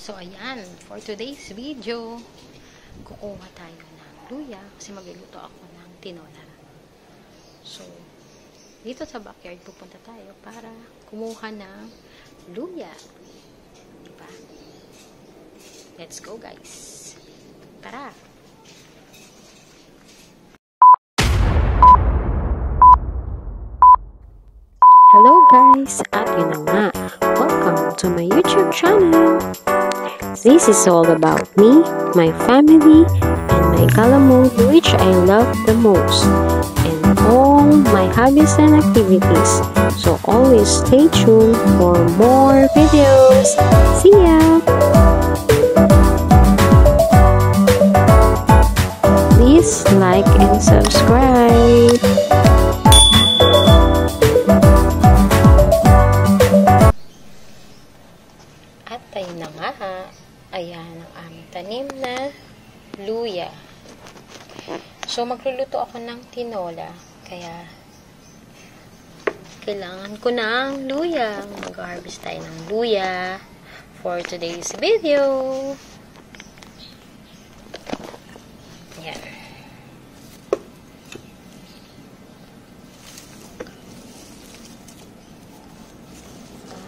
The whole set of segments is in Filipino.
So, ayan. For today's video, kukuha tayo ng luya kasi magluluto ako ng tinola. So, dito sa backyard pupunta tayo para kumuha ng luya. Diba? Let's go, guys. Tara! Hello guys! At yun na nga, welcome to my YouTube channel! This is all about me, my family, and my galamong which I love the most, and all my hobbies and activities. So always stay tuned for more videos. See ya! Please like and subscribe! At ayun na nga, ayan ang aming tanim na luya. So, magluluto ako ng tinola. Kaya, kailangan ko ng luya. Mag-harvest tayo ng luya for today's video. Ayan.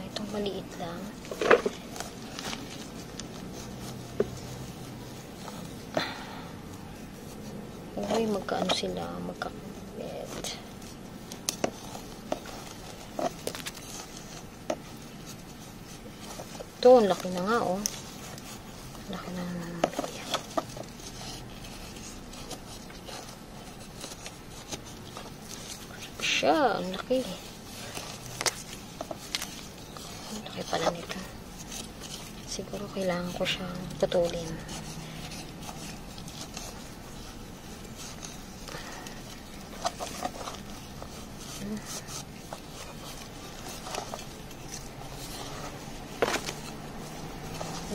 Itong maliit lang. Uy, magkaano sila, magkakapit. Ito, ang laki na nga, oh. Laki na naman. Siya, ang laki. Ang laki pala nito. Siguro kailangan ko siyang putulin.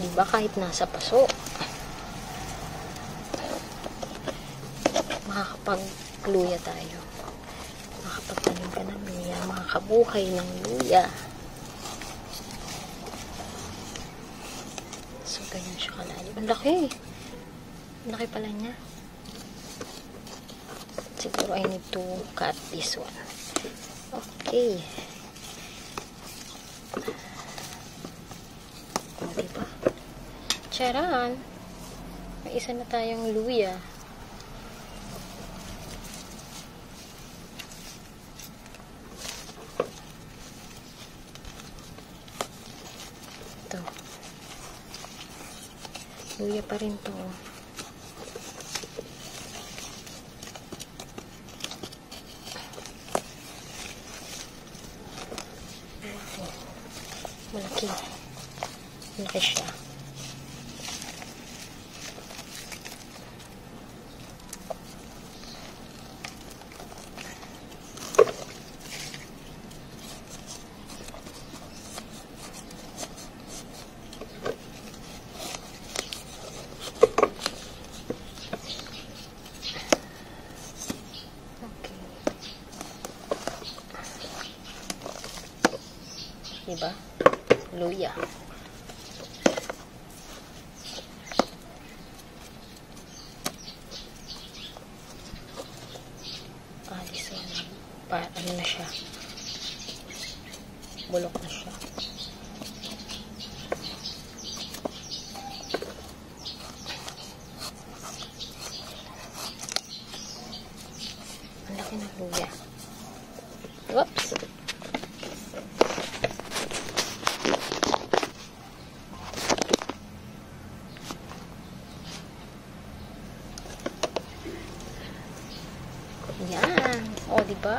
Diba kahit nasa paso makakapagluya tayo, makakapagtanim ka ng luya, makakabuhay ng luya. So ganyan siya kalalim. Ang laki pala niya. Siguro I need to cut this one. Okay. Diba? Charan! May isa na tayong luya. Ito. Luya pa rin to. Malaki. Malaki siya. Diba? Luya. This one. Ano na siya? Bulok na siya. Ang laki ng luya. Whoops! Yan. O, diba?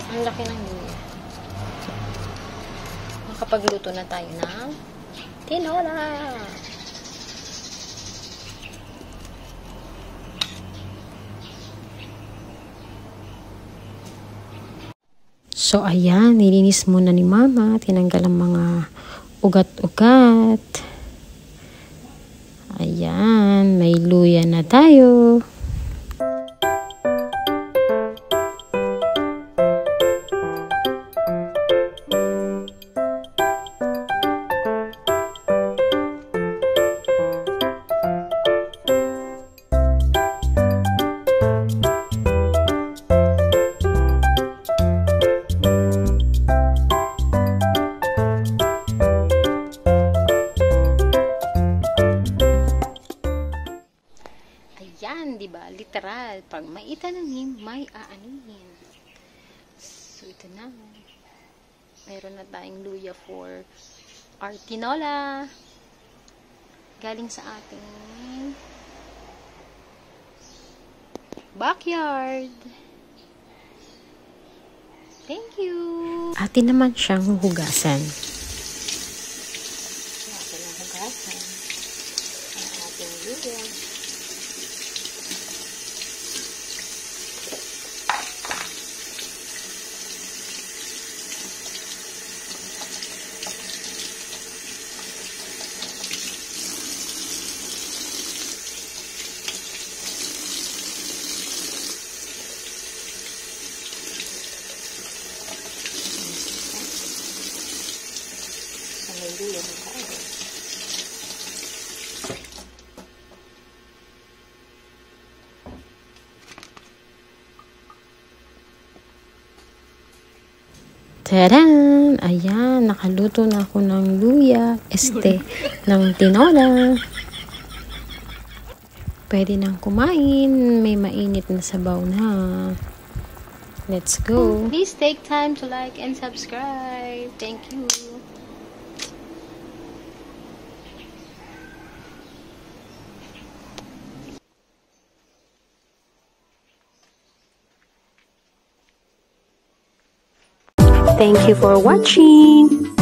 Ang laki ng luya. Makapagluto na tayo ng tinola. So, ayan, nilinis muna ni Mama. Tinanggal ang mga ugat-ugat. Ayan, may luya na tayo. Pag may itananim, may aanihin. So, ito na. Meron na tayong luya for our tinola. Galing sa ating backyard. Thank you! Atin naman siyang hugasan. Atin ang hugasan. Ang ating luya. Hallelujah. Tadaan! Ayan, nakaluto na ako ng luya, ng tinola. Pwede nang kumain. May mainit na sabaw na. Let's go! Please take time to like and subscribe. Thank you. Thank you for watching!